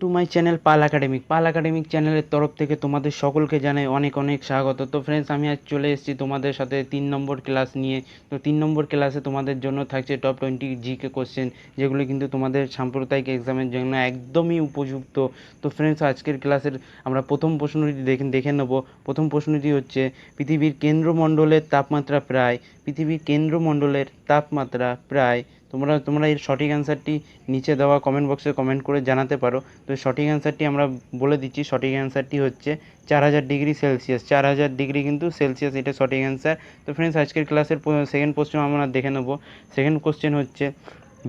Two my channel Pal academic চ্যানেলের তরফ থেকে তোমাদের সকলকে জানাই অনেক অনেক স্বাগত। তো ফ্রেন্ডস, আমি আজ চলে এসেছি তোমাদের সাথে 3 নম্বর ক্লাস নিয়ে। তো 3 নম্বর ক্লাসে তোমাদের জন্য থাকছে টপ 20 জিকে কোশ্চেন, যেগুলো কিন্তু তোমাদের সাম্প্রদায়িক এক্সামের জন্য একদমই উপযুক্ত। তো ফ্রেন্ডস, আজকের ক্লাসের আমরা প্রথম প্রশ্নটি দেখে নেব। প্রথম প্রশ্নটি হচ্ছে, পৃথিবীর কেন্দ্রমণ্ডলের তাপমাত্রা প্রায় পৃথিবীর কেন্দ্রমণ্ডলের তাপমাত্রা প্রায় তোমরা এর সঠিক অ্যান্সারটি নিচে দেওয়া কমেন্ট বক্সে কমেন্ট করে জানাতে পারো। তো সঠিক অ্যান্সারটি আমরা বলে দিচ্ছি। সঠিক অ্যান্সারটি হচ্ছে 4000 ডিগ্রি সেলসিয়াস। 4000 ডিগ্রি কিন্তু সেলসিয়াস, এটা সঠিক অ্যান্সার। তো ফ্রেন্ডস, আজকের ক্লাসের সেকেন্ড কোশ্চেন আমরা দেখে নেব। সেকেন্ড কোশ্চেন হচ্ছে,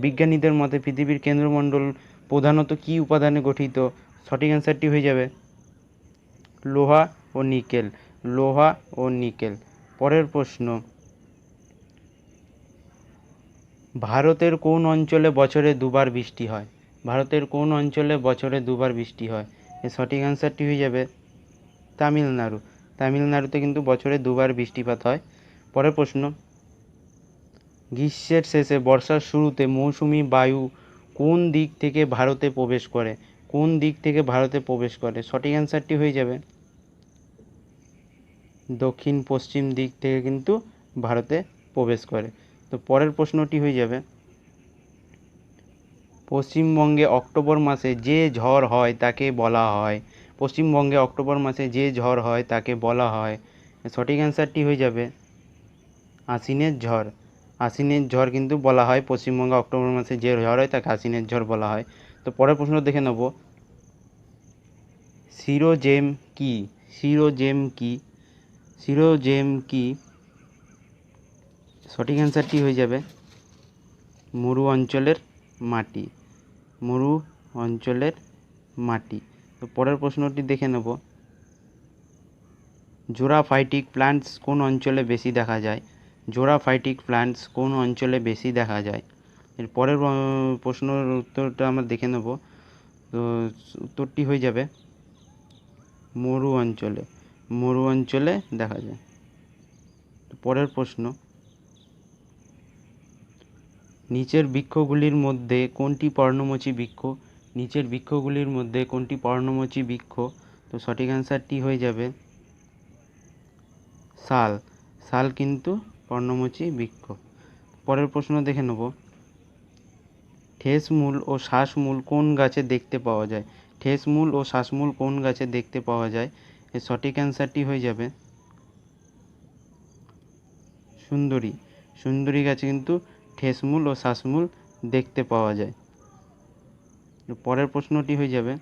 বিজ্ঞানীদের মতে পৃথিবীর কেন্দ্রমণ্ডল প্রধানত কী উপাদানে গঠিত? সঠিক অ্যান্সারটি হয়ে যাবে লোহা ও নিকেল। লোহা ও নিকেল। পরের প্রশ্ন, ভারতের কোন অঞ্চলে বছরে দুবার বৃষ্টি হয়? ভারতের কোন অঞ্চলে বছরে দুবার বৃষ্টি হয়? এর সঠিক অ্যান্সারটি হয়ে যাবে তামিলনাড়ু। তামিলনাড়ুতে কিন্তু বছরে দুবার বৃষ্টিপাত হয়। পরের প্রশ্ন, গ্রীষ্মের শেষে বর্ষার শুরুতে মৌসুমি বায়ু কোন দিক থেকে ভারতে প্রবেশ করে? কোন দিক থেকে ভারতে প্রবেশ করে? সঠিক অ্যান্সারটি হয়ে যাবে দক্ষিণ পশ্চিম দিক থেকে কিন্তু ভারতে প্রবেশ করে। তো পরের প্রশ্নটি হয়ে যাবে, পশ্চিমবঙ্গে অক্টোবর মাসে যে ঝড় হয় তাকে বলা হয়? পশ্চিমবঙ্গে অক্টোবর মাসে যে ঝড় হয় তাকে বলা হয়? সঠিক অ্যান্সারটি হয়ে যাবে আশ্বিনের ঝড়। আশ্বিনের ঝড় কিন্তু বলা হয় পশ্চিমবঙ্গে অক্টোবর মাসে যে ঝড় হয় তাকে আশ্বিনের ঝড় বলা হয়। তো পরের প্রশ্ন দেখে নেব, সিরোজেম কি? সিরোজেম কি? সিরোজেম কি? সঠিক অ্যান্সারটি হয়ে যাবে মরু অঞ্চলের মাটি। মরু অঞ্চলের মাটি। তো পরের প্রশ্নটি দেখে নেব, জোড়াফাইটিক প্ল্যান্টস কোন অঞ্চলে বেশি দেখা যায়? জোড়াফাইটিক প্ল্যান্টস কোন অঞ্চলে বেশি দেখা যায়? এর পরের প্রশ্নের উত্তরটা আমরা দেখে নেব। তো উত্তরটি হয়ে যাবে মরু অঞ্চলে। মরু অঞ্চলে দেখা যায়। তো পরের প্রশ্ন, নিচের বৃক্ষগুলির মধ্যে কোনটি পর্ণমোচী বৃক্ষ? নিচের বৃক্ষগুলির মধ্যে কোনটি পর্ণমোচী বৃক্ষ? তো সঠিক অ্যান্সারটি হয়ে যাবে শাল। শাল কিন্তু পর্ণমোচী বৃক্ষ। পরের প্রশ্ন দেখে নেব, ঠেসমূল ও শ্বাসমূল কোন গাছে দেখতে পাওয়া যায়? ঠেসমূল ও শ্বাসমূল কোন গাছে দেখতে পাওয়া যায়? এর সঠিক অ্যান্সারটি হয়ে যাবে সুন্দরী। সুন্দরী গাছে কিন্তু ঠেসমূল ও শ্বাসমূল দেখতে পাওয়া যায়। পরের প্রশ্নটি হয়ে যাবে,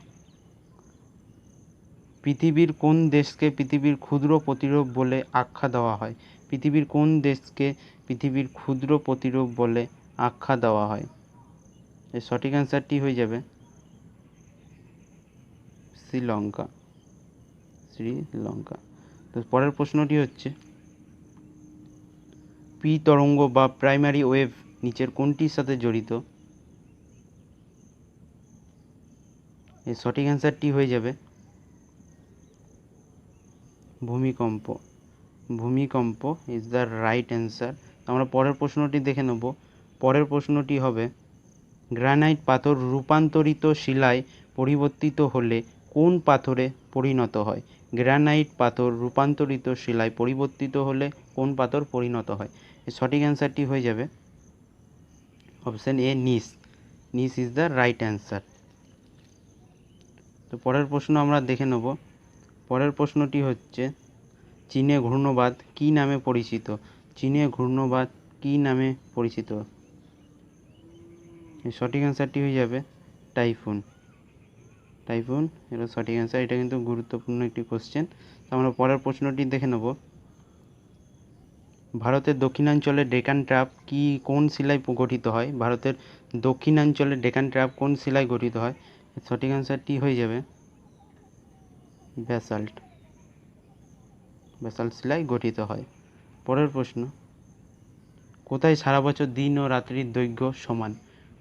পৃথিবীর কোন দেশকে পৃথিবীর ক্ষুদ্র প্রতিরূপ বলে আখ্যা দেওয়া হয়? পৃথিবীর কোন দেশকে পৃথিবীর ক্ষুদ্র প্রতিরূপ বলে আখ্যা দেওয়া হয়? এর সঠিক অ্যান্সারটি হয়ে যাবে শ্রীলঙ্কা। শ্রীলঙ্কা। তো পরের প্রশ্নটি হচ্ছে, পি তরঙ্গ বা প্রাইমারি ওয়েভ নিচের কোনটির সাথে জড়িত? এর সঠিক অ্যান্সারটি হয়ে যাবে ভূমিকম্প। ভূমিকম্প ইজ দ্য রাইট অ্যান্সার। আমরা পরের প্রশ্নটি দেখে নেব। পরের প্রশ্নটি হবে, গ্রানাইট পাথর রূপান্তরিত শিলায় পরিবর্তিত হলে কোন পাথরে পরিণত হয়? গ্রানাইট পাথর রূপান্তরিত শিলায় পরিবর্তিত হলে কোন পাথর পরিণত হয়? এর সঠিক অ্যান্সারটি হয়ে যাবে অপশান এ, নিস। নিস ইজ দ্য রাইট অ্যান্সার। তো পরের প্রশ্ন আমরা দেখে নেব। পরের প্রশ্নটি হচ্ছে, চীনে ঘূর্ণবাদ কী নামে পরিচিত? চীনে ঘূর্ণবাদ কী নামে পরিচিত? সঠিক অ্যান্সারটি হয়ে যাবে টাইফুন। টাইফুন এটা সঠিক অ্যান্সার। এটা কিন্তু গুরুত্বপূর্ণ একটি কোশ্চেন। তো আমরা পরের প্রশ্নটি দেখে নেব, ভারতের দক্ষিণাঞ্চলে ডেকান ট্র্যাপ কি কোন শিলায় গঠিত হয়? ভারতের দক্ষিণাঞ্চলে ডেকান ট্র্যাপ কোন শিলায় গঠিত হয়? সঠিক অ্যান্সারটি হয়ে যাবে ব্যাসাল্ট। ব্যাসাল্ট শিলায় গঠিত হয়। পরের প্রশ্ন, কোথায় সারা বছর দিন ও রাত্রির দৈর্ঘ্য সমান?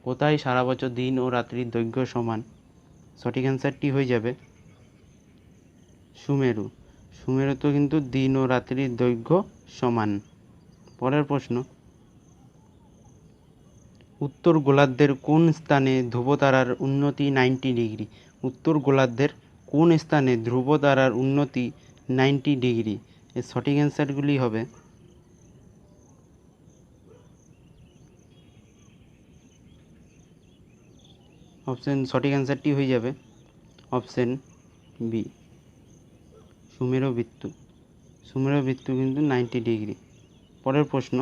কোথায় সারা বছর দিন ও রাত্রির দৈর্ঘ্য সমান? সঠিক অ্যান্সারটি হয়ে যাবে সুমেরু। সুমেরুতেও কিন্তু দিন ও রাত্রির দৈর্ঘ্য সমান। পরের প্রশ্ন, উত্তর গোলার্ধের কোন স্থানে ধ্রুবতারার উন্নতি 90 ডিগ্রি? উত্তর গোলার্ধের কোন স্থানে ধ্রুব তারার উন্নতি 90°? এর সঠিক অ্যান্সারগুলি হবে সঠিক অ্যান্সারটি হয়ে যাবে অপশন বি, সুমেরুবৃত্ত। সুমেরুবৃত্ত কিন্তু 90°। পরের প্রশ্ন,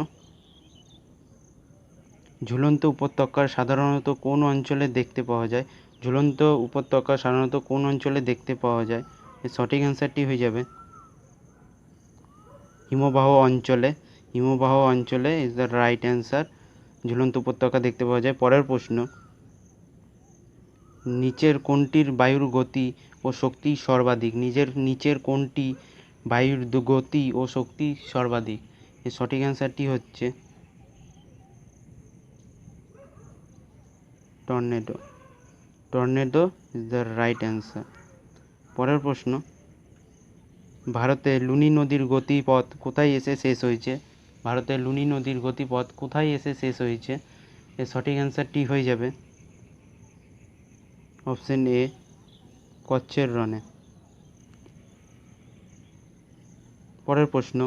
ঝুলন্ত উপত্যকা সাধারণত কোন অঞ্চলে দেখতে পাওয়া যায়? ঝুলন্ত উপত্যকা সাধারণত কোন অঞ্চলে দেখতে পাওয়া যায়? এর সঠিক অ্যান্সারটি হয়ে যাবে হিমবাহ অঞ্চলে। হিমবাহ অঞ্চলে ইজ দ্য রাইট অ্যান্সার। ঝুলন্ত উপত্যকা দেখতে পাওয়া যায়। পরের প্রশ্ন, নিচের কোনটির বায়ুর গতি ও শক্তি সর্বাধিক? নিচের কোনটি বায়ুর গতি ও শক্তি সর্বাধিক? এর সঠিক অ্যান্সারটি হচ্ছে tornado. Tornado is the right answer. পরের প্রশ্ন, ভারতে লুনি নদীর গতিপথ কোথায় এসে শেষ হয়েছে? ভারতের লুনি নদীর গতিপথ কোথায় এসে শেষ হয়েছে? এর সঠিক অ্যান্সারটি হয়ে যাবে অপশন এ, কচ্ছের রণে। পরের প্রশ্ন,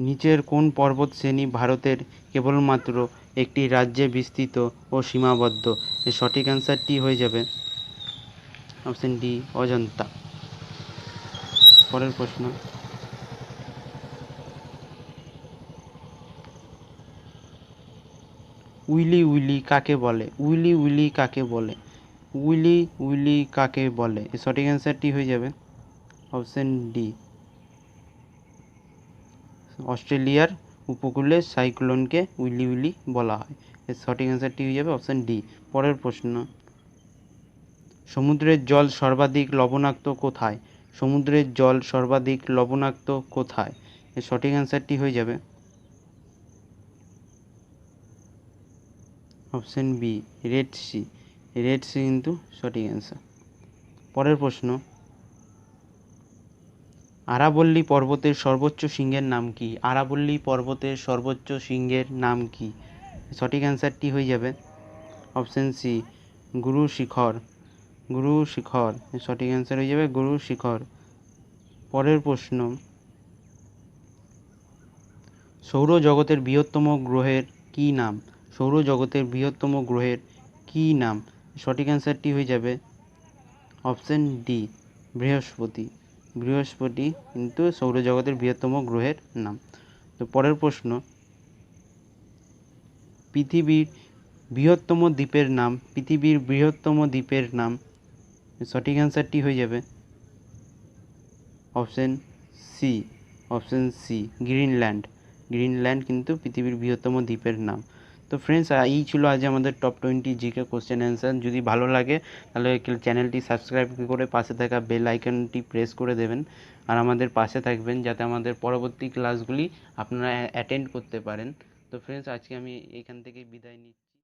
নিচের কোন পর্বত শ্রেণী ভারতের কেবলমাত্র একটি রাজ্যে বিস্তৃত ও সীমাবদ্ধ? এর সঠিক অ্যান্সারটি হয়ে যাবে অপশন ডি, অজন্তা। পরের প্রশ্ন, উইলি উইলি কাকে বলে? উইলি উইলি কাকে বলে? উইলি উইলি কাকে বলে? এর সঠিক অ্যান্সারটি হয়ে যাবে অপশন ডি, অস্ট্রেলিয়ার উপকূলে সাইক্লোনকে উইলি উইলি বলা হয়। এর সঠিক অ্যান্সারটি হয়ে যাবে অপশন ডি। পরের প্রশ্ন, সমুদ্রের জল সর্বাধিক লবণাক্ত কোথায়? সমুদ্রের জল সর্বাধিক লবণাক্ত কোথায়? এর সঠিক অ্যান্সারটি হয়ে যাবে option B, red C. Red C কিন্তু সঠিক অ্যান্সার। পরের প্রশ্ন, আরাবল্লী পর্বতের সর্বোচ্চ শৃঙ্গের নাম কি? আরাবল্লী পর্বতের সর্বোচ্চ শৃঙ্গের নাম কি? সঠিক অ্যান্সারটি হয়ে যাবে অপশন সি, গুরু শিখর। গুরু শিখর সঠিক অ্যান্সার হয়ে যাবে গুরু শিখর। পরের প্রশ্ন, সৌরজগতের বৃহত্তম গ্রহের কি নাম? সৌরজগতের বৃহত্তম গ্রহের কি নাম? সঠিক অ্যান্সারটি হয়ে যাবে অপশন ডি, বৃহস্পতি। বৃহস্পতি কিন্তু সৌরজগতের বৃহত্তম গ্রহের নাম। তো পরের প্রশ্ন, পৃথিবীর বৃহত্তম দ্বীপের নাম। পৃথিবীর বৃহত্তম দ্বীপের নাম। সঠিক অ্যান্সারটি হয়ে যাবে option C, option C, Greenland. Greenland কিন্তু পৃথিবীর বৃহত্তম দ্বীপের নাম। তো ফ্রেন্ডস, এই ছিল আজ আমাদের টপ 20 জিকে কোশ্চেন অ্যান্সার। যদি ভালো লাগে তাহলে চ্যানেলটি সাবস্ক্রাইব করে পাশে থাকা বেল আইকনটি প্রেস করে দেবেন আর আমাদের পাশে থাকবেন যাতে আমাদের পরবর্তী ক্লাসগুলি আপনারা অ্যাটেন্ড করতে পারেন। তো ফ্রেন্ডস, আজকে আমি এখান থেকে বিদায় নিচ্ছি।